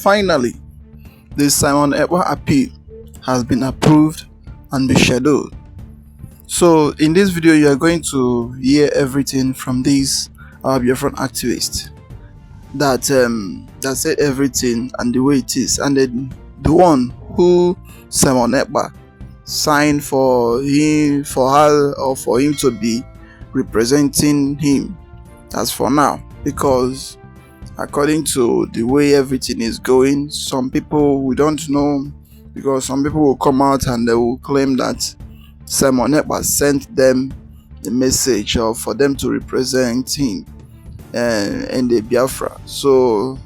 finally, the Simon Ekpa appeal has been approved and be scheduled. So in this video, you are going to hear everything from these Biafran activists that said everything and the way it is, and then the one who Simon Ekpa signed for him, for her, or for him to be representing him as for now, because according to the way everything is going, some people, we don't know, because some people will come out and they will claim that Simon Ekpa sent them the message of for them to represent him in the Biafra. So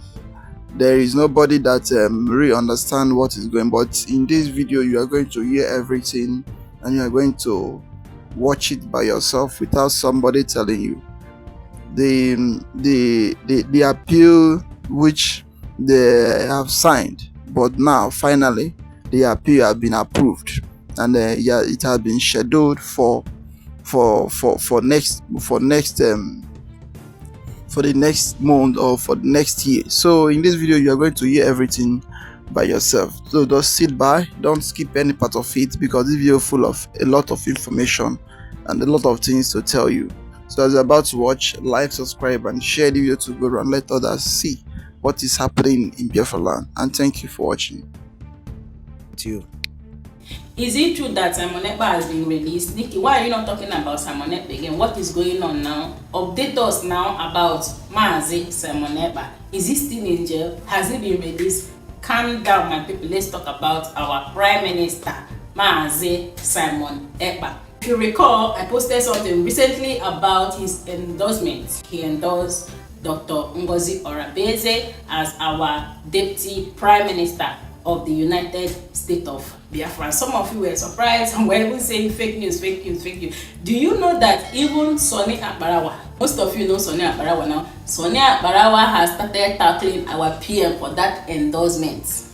there is nobody that really understand what is going. But in this video, you are going to hear everything, and you are going to watch it by yourself without somebody telling you. The appeal which they have signed, but now finally the appeal has been approved, and it has been scheduled for the next month or for the next year. So in this video, you are going to hear everything by yourself. So just sit by, don't skip any part of it, because this video is full of a lot of information and a lot of things to tell you. So as you're about to watch, like, subscribe, and share the video to go around, let others see what is happening in Biafra land. And thank you for watching. Is it true that Simon Ekpa has been released? Nikki, why are you not talking about Simon Ekpa again? What is going on now? Update us now about Mazi Simon Ekpa. Is he still in jail? Has he been released? Calm down, my people. Let's talk about our Prime Minister, Mazi Simon Ekpa. If you recall, I posted something recently about his endorsement. He endorsed Dr. Ngozi Orabeze as our Deputy Prime Minister of the United States of Biafra. Some of you were surprised and were even saying fake news. Do you know that even Sonny Akbarawa, most of you know Sonny Akbarawa now, Sonny Akbarawa has started tackling our PM for that endorsement.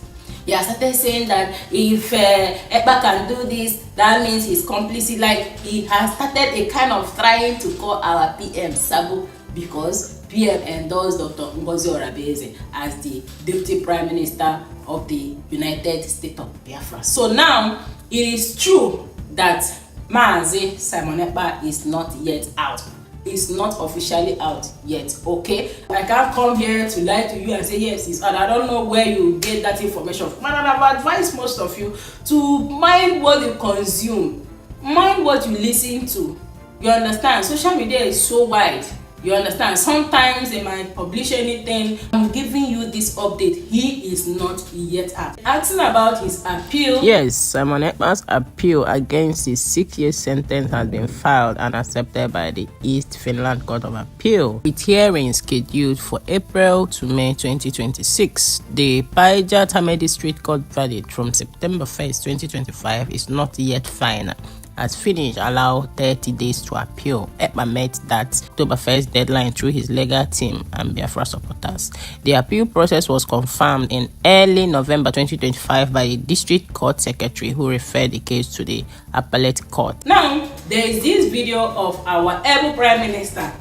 He has started saying that if Ekpa can do this, that means he's complicit. Like, he has started a kind of trying to call our PM Sabu, because PM endorsed Dr. Ngozi Orabeze as the Deputy Prime Minister of the United States of Biafra. So now it is true that Mazi Simon Ekpa is not yet out. It's not officially out yet, okay? I can't come here to lie to you and say yes, it's out. I don't know where you get that information from. And I've advised most of you to mind what you consume, mind what you listen to. You understand? Social media is so wide. You understand? Sometimes they might publish anything. I'm giving you this update. He is not yet out. Asking about his appeal. Yes, Simon Ekpa's appeal against his 6-year sentence has been filed and accepted by the East Finland Court of Appeal, with hearings scheduled for April to May 2026. The Paija Tame District Court verdict from September 1st, 2025 is not yet final, as Finnish allow 30 days to appeal. Ekpa met that October 1st deadline through his legal team and Biafra supporters. The appeal process was confirmed in early November 2025 by the district court secretary, who referred the case to the appellate court. Now, there is this video of our able Prime Minister,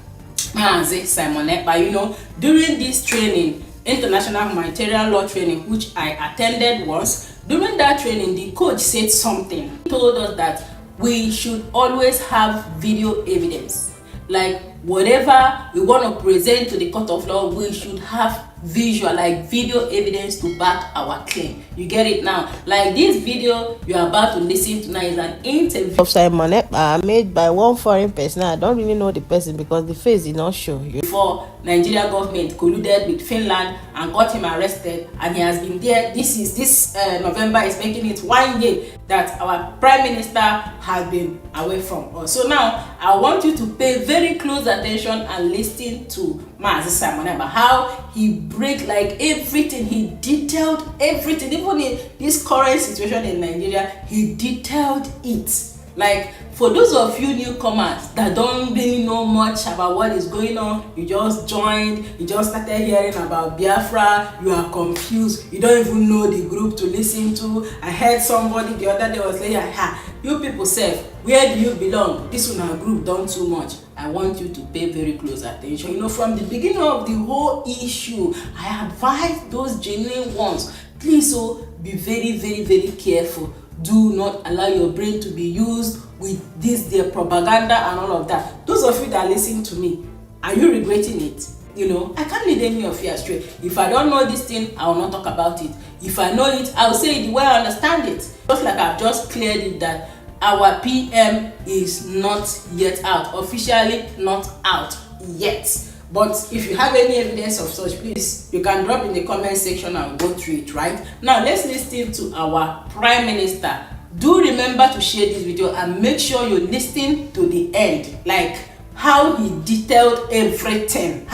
Mazi Simon Ekpa. You know, during this training, international humanitarian law training, which I attended once, during that training, the coach said something. He told us that we should always have video evidence. Like, whatever we want to present to the court of law, we should have visual, like video evidence to back our claim. You get it now? Like, this video you are about to listen to now is an interview Of Simon Ekpa made by one foreign person. I don't really know the person because the face did not show. Before Nigerian government colluded with Finland and got him arrested, and he has been there. This November is making it 1 year that our Prime Minister has been away from us. So now I want you to pay very close attention and listen to Mazi Simon Ekpa, how he break like everything. He detailed everything, even in this current situation in Nigeria. He detailed it. Like, for those of you newcomers that don't really know much about what is going on, you just joined, you just started hearing about Biafra, you are confused, you don't even know the group to listen to. I heard somebody the other day was saying, you people say, where do you belong? This one our group done too much. I want you to pay very close attention. You know, from the beginning of the whole issue, I advise those genuine ones, please be very, very, very careful. Do not allow your brain to be used with their propaganda and all of that. Those of you that listen to me, are you regretting it? You know, I can't lead any of you astray. If I don't know this thing, I will not talk about it. If I know it, I will say it the way I understand it. Just like I've just cleared it that our PM is not yet out, officially not out yet. But if you have any evidence of such, please, you can drop in the comment section and go through it, right? Now, let's listen to our Prime Minister. Do remember to share this video and make sure you listen to the end, like how he detailed everything.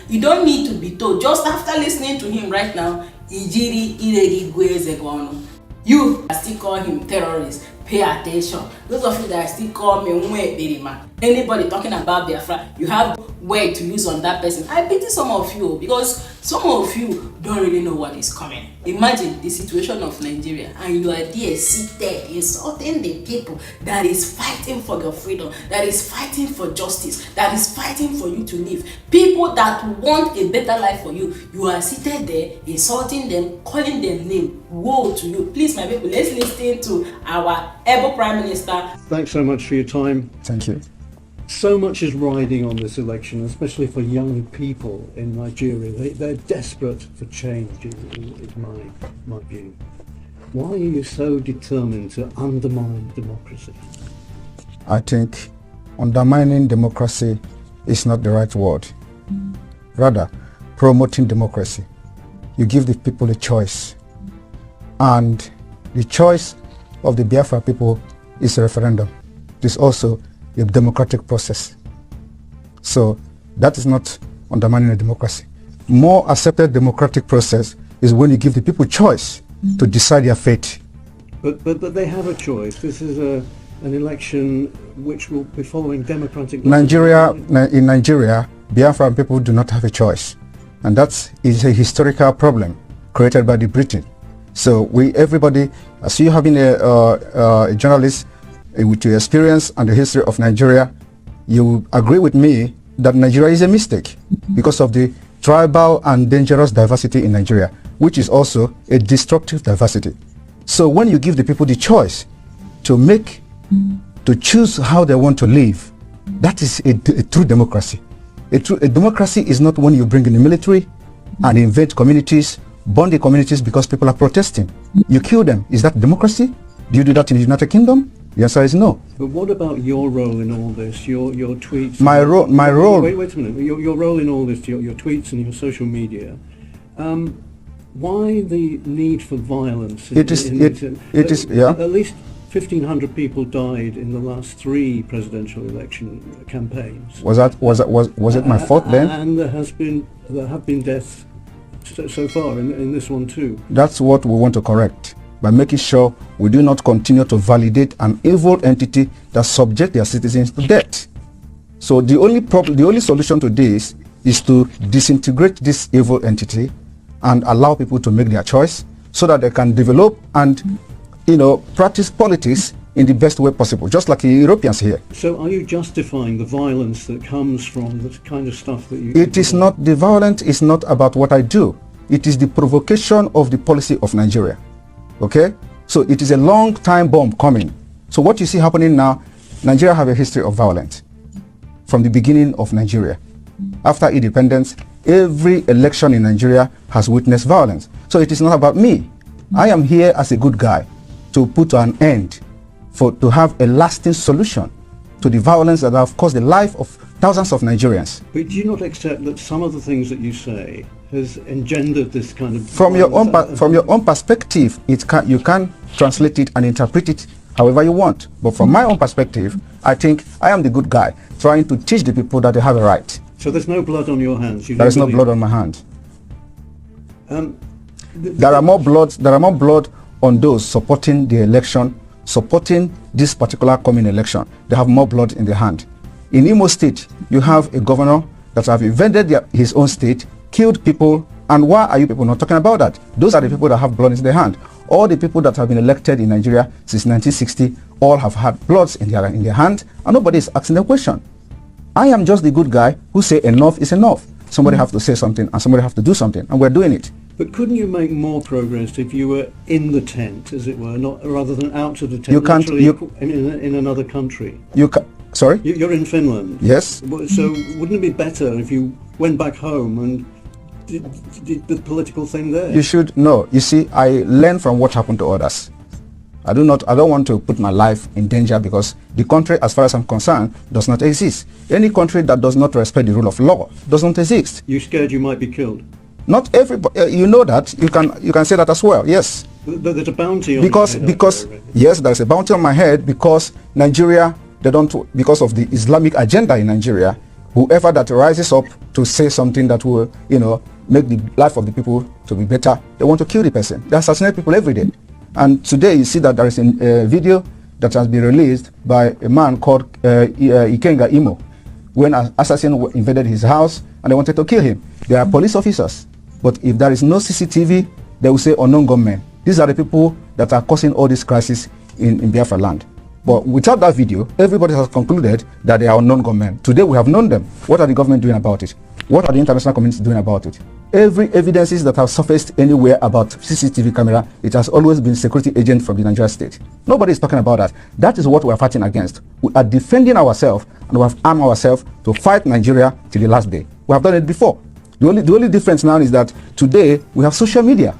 You don't need to be told. Just after listening to him right now, you still call him terrorist. Pay attention. Those of you that still call me anybody talking about Biafra, you have word to use on that person. I pity some of you because some of you don't really know what is coming. Imagine the situation of Nigeria and you are there seated insulting the people that is fighting for your freedom, that is fighting for justice, that is fighting for you to live. People that want a better life for you, you are seated there insulting them, calling them name. Woe to you. Please, my people, let's listen to our able Prime Minister. Thanks so much for your time. Thank you. So much is riding on this election, especially for young people in Nigeria. They're desperate for change, is my view. Why are you so determined to undermine democracy? I think undermining democracy is not the right word. Rather, promoting democracy. You give the people a choice. And the choice of the Biafra people is a referendum. It is also a democratic process. So that is not undermining a democracy. More accepted democratic process is when you give the people choice to decide their fate. But they have a choice. This is an election which will be following democratic... In Nigeria, Biafra people do not have a choice. And that is a historical problem created by the Britain. So everybody, as you have been a journalist, with your experience and the history of Nigeria, you agree with me that Nigeria is a mistake because of the tribal and dangerous diversity in Nigeria, which is also a destructive diversity. So when you give the people the choice to choose how they want to live, that is a true democracy. A democracy is not when you bring in the military and invade communities, burn the communities because people are protesting. You kill them. Is that democracy? Do you do that in the United Kingdom? The answer is no. But what about your role in all this? Your tweets? My role. Wait a minute. Your role in all this, your tweets and your social media. Why the need for violence? It is. Yeah. At least 1,500 people died in the last 3 presidential election campaigns. Was it my fault then? And there have been deaths so far in this one too. That's what we want to correct, by making sure we do not continue to validate an evil entity that subject their citizens to death. So the only solution to this is to disintegrate this evil entity and allow people to make their choice so that they can develop and practice politics in the best way possible, just like the Europeans here. So are you justifying the violence that comes from the kind of stuff that you... It is not, the violence is not about what I do. It is the provocation of the policy of Nigeria. Okay? So it is a long time bomb coming. So what you see happening now, Nigeria have a history of violence from the beginning of Nigeria. After independence, every election in Nigeria has witnessed violence. So it is not about me. I am here as a good guy to put an end, to have a lasting solution to the violence that have caused the life of thousands of Nigerians. But do you not accept that some of the things that you say has engendered this kind of... From your own perspective, you can translate it and interpret it however you want. But from my own perspective, I think I am the good guy trying to teach the people that they have a right. So there's no blood on your hands? There is no blood on my hand. There are more blood on those supporting the election, supporting this particular coming election. They have more blood in their hand. In Imo State, you have a governor that have invaded his own state, killed people, and why are you people not talking about that? Those are the people that have blood in their hand. All the people that have been elected in Nigeria since 1960 all have had bloods in their hand, and nobody is asking the question. I am just the good guy who say enough is enough. Somebody have to say something and somebody have to do something, and we're doing it. But couldn't you make more progress if you were in the tent, as it were, not rather than out of the tent? You can't. In another country. Sorry. You're in Finland. Yes. So wouldn't it be better if you went back home and did the political thing there? You should know. You see, I learn from what happened to others. I don't want to put my life in danger, because the country, as far as I'm concerned, does not exist. Any country that does not respect the rule of law does not exist. You scared you might be killed? Not everybody. You know that. You can say that as well. Yes. But there's a bounty on because your head, because yes, there's a bounty on my head, because Nigeria, because of the Islamic agenda in Nigeria. Whoever that rises up to say something that will, make the life of the people to be better, they want to kill the person. They assassinate people every day. And today you see that there is a video that has been released by a man called Ikenga Imo, when an assassin invaded his house and they wanted to kill him. They are police officers, but if there is no CCTV, they will say unknown gunmen. These are the people that are causing all this crisis in Biafra land. But without that video, everybody has concluded that they are unknown gunmen. Today we have known them. What are the government doing about it? What are the international community doing about it? Every evidences that have surfaced anywhere about CCTV camera, it has always been security agent from the Nigerian state. Nobody is talking about that. That is what we are fighting against. We are defending ourselves, and we have armed ourselves to fight Nigeria till the last day. We have done it before. The only difference now is that today we have social media.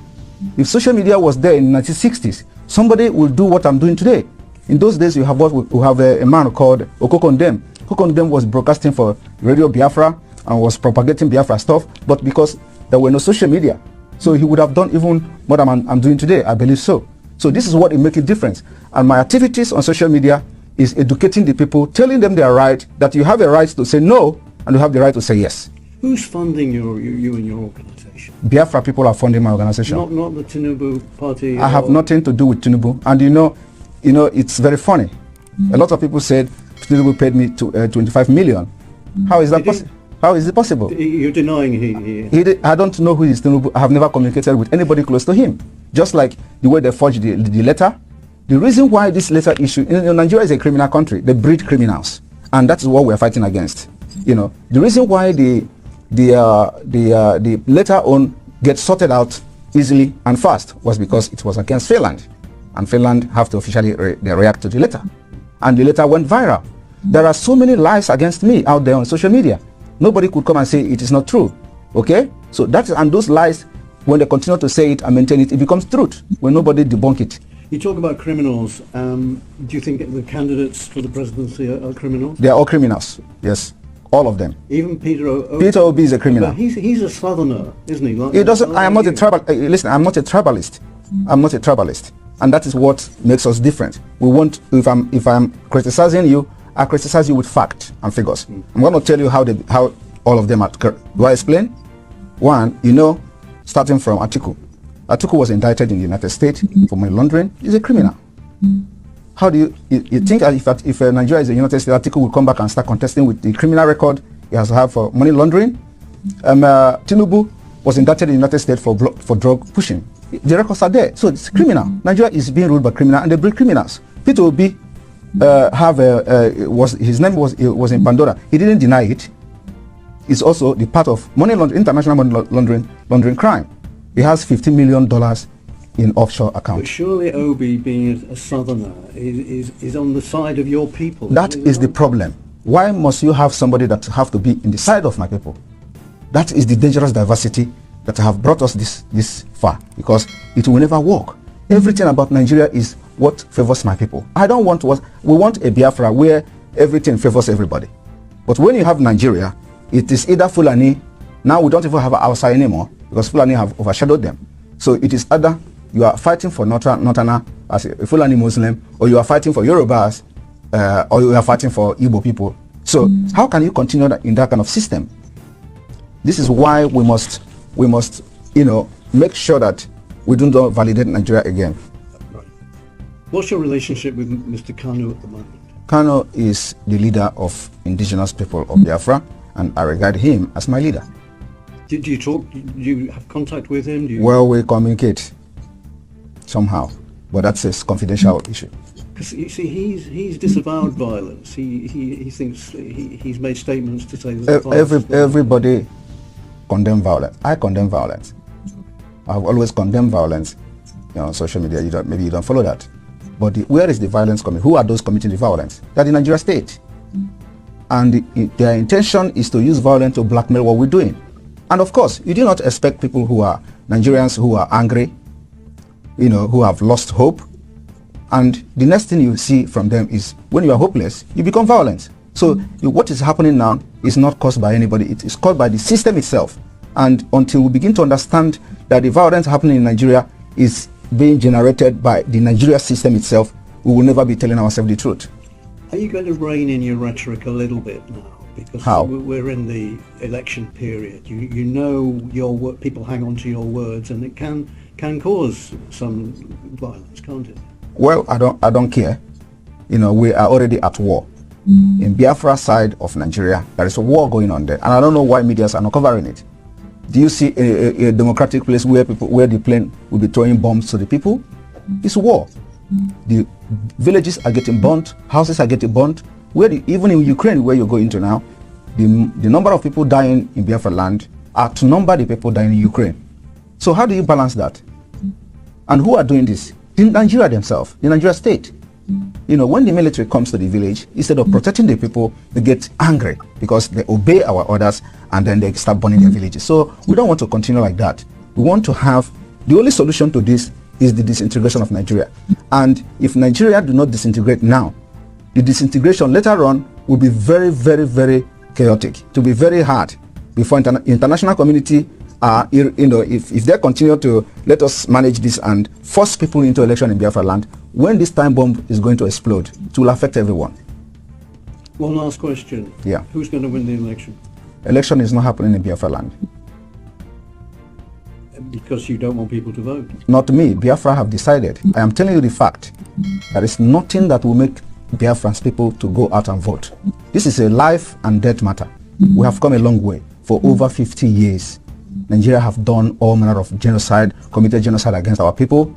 If social media was there in the 1960s, somebody will do what I'm doing today. In those days, we have a man called Okoson. Okoson was broadcasting for Radio Biafra and was propagating Biafra stuff, but because there were no social media, so he would have done even what I'm doing today, I believe so. So this is what it makes a difference. And my activities on social media is educating the people, telling them they are right, that you have a right to say no, and you have the right to say yes. Who's funding you and your organization? Biafra people are funding my organization. Not the Tinubu party? I have nothing to do with Tinubu. And it's very funny. A lot of people said Tinubu paid me 25 million. How is that possible? How is it possible? You're denying he I don't know who is Tinubu. I have never communicated with anybody close to him. Just like the way they forged the letter. The reason why this letter issue, Nigeria is a criminal country. They breed criminals, and that's what we're fighting against. The reason why the letter on gets sorted out easily and fast was because it was against Finland, and Finland have to officially react to the letter, and the letter went viral. There are so many lies against me out there on social media. Nobody could come and say it is not true. Okay, so and those lies, when they continue to say it and maintain it, it becomes truth when nobody debunk it. You talk about criminals. Do you think the candidates for the presidency are criminals? They are all criminals. Yes, all of them. Even Peter Obi. Peter Obi is a criminal. But he's a southerner, isn't he? He doesn't. I am not a tribal. Listen, I'm not a tribalist. I'm not a tribalist, and that is what makes us different. We want. If I'm criticizing you, I criticize you with fact and figures. I'm going to tell you how all of them are. Do I explain? One, starting from Atiku. Atiku was indicted in the United States for money laundering. He's a criminal. How do you think if Nigeria is a United States, Atiku will come back and start contesting with the criminal record he has to have for money laundering? Tinubu was indicted in the United States for drug pushing. The records are there. So it's criminal. Nigeria is being ruled by criminals, and they breed criminals. Peter Obi his name was in Pandora. He didn't deny it. It's also the part of international money laundering crime. He has $50 million in offshore accounts. But surely Obi, being a southerner, is on the side of your people. That is the problem. Why must you have somebody that have to be in the side of my people? That is the dangerous diversity that have brought us this far, because it will never work. Everything about Nigeria is what favors my people. We want a Biafra where everything favors everybody. But when you have Nigeria, it is either Fulani. Now we don't even have Hausa anymore, because Fulani have overshadowed them. So it is either you are fighting for Northerner as a Fulani Muslim, or you are fighting for Yorubas, or you are fighting for Igbo people. So how can you continue in that kind of system? This is why we must make sure that we do not validate Nigeria again. Right. What's your relationship with Mr. Kanu at the moment? Kanu is the leader of indigenous people of Biafra, and I regard him as my leader. Do you talk? Do you have contact with him? Well, we communicate somehow, but that's a confidential issue. Because you see, he's disavowed violence. He thinks he's made statements to say that Everybody condemn violence. I condemn violence. I've always condemned violence. On social media, maybe you don't follow that. But where is the violence coming? Who are those committing the violence? They're the Nigerian state. And their intention is to use violence to blackmail what we're doing. And of course, you do not expect people who are Nigerians who are angry, who have lost hope. And the next thing you see from them is when you are hopeless, you become violent. So what is happening now is not caused by anybody. It is caused by the system itself. And until we begin to understand that the violence happening in Nigeria is being generated by the Nigeria system itself, we will never be telling ourselves the truth. Are you going to rein in your rhetoric a little bit now? Because How? We're in the election period. You know people hang on to your words, and it can cause some violence, can't it? Well, I don't care. We are already at war. In Biafra side of Nigeria, there is a war going on there, and I don't know why medias are not covering it. Do you see a democratic place where the plane will be throwing bombs to the people? It's war. The villages are getting burnt, houses are getting burnt. Even in Ukraine, where you're going to now, the number of people dying in Biafra land are to number the people dying in Ukraine. So how do you balance that? And who are doing this? The Nigeria themselves, the Nigeria state. When the military comes to the village, instead of protecting the people, they get angry because they obey our orders and then they start burning their villages. So we don't want to continue like that. We want to have, the only solution to this is the disintegration of Nigeria. And if Nigeria do not disintegrate now, the disintegration later on will be very, very, very chaotic. To be very hard before international community, if they continue to let us manage this and force people into election in Biafra land, when this time bomb is going to explode, it will affect everyone. One last question. Yeah. Who's going to win the election? Election is not happening in Biafra land. Because you don't want people to vote? Not me. Biafra have decided. I am telling you the fact. There is nothing that will make Biafran's people to go out and vote. This is a life and death matter. We have come a long way. For over 50 years, Nigeria have done all manner of genocide, committed genocide against our people,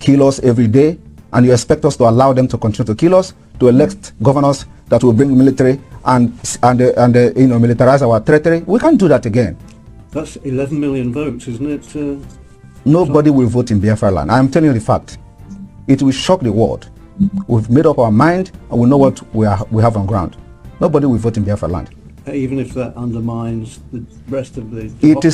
kill us every day, and you expect us to allow them to continue to kill us, to elect governors that will bring military and militarize our territory? We can't do that again. That's 11 million votes, isn't it? Nobody will vote in Biafra land. I am telling you the fact. It will shock the world. We've made up our mind and we know what we have on ground. Nobody will vote in Biafra land. Even if that undermines the rest of the... It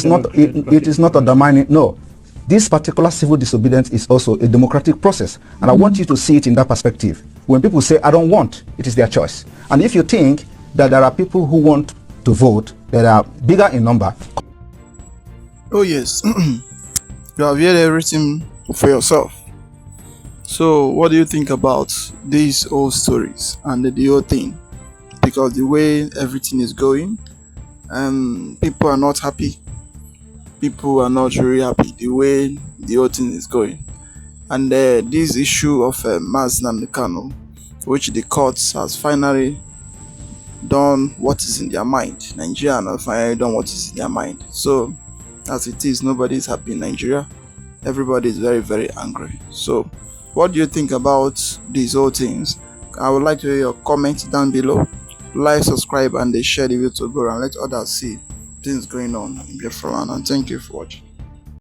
is not undermining. No. This particular civil disobedience is also a democratic process. And I want you to see it in that perspective. When people say, I don't want, it is their choice. And if you think that there are people who want to vote that are bigger in number... Oh yes, you have heard everything for yourself. So what do you think about these old stories and the whole thing? Because the way everything is going, people are not happy. People are not really happy the way the whole thing is going. And this issue of Mazi Nnamdi Kanu, which the courts has finally done what is in their mind. Nigeria has finally done what is in their mind. So as it is, nobody is happy in Nigeria. Everybody is very, very angry. So what do you think about these whole things? I would like to hear your comments down below. Like, subscribe, and share the video to go and let others see things going on in Biafra. And thank you for watching.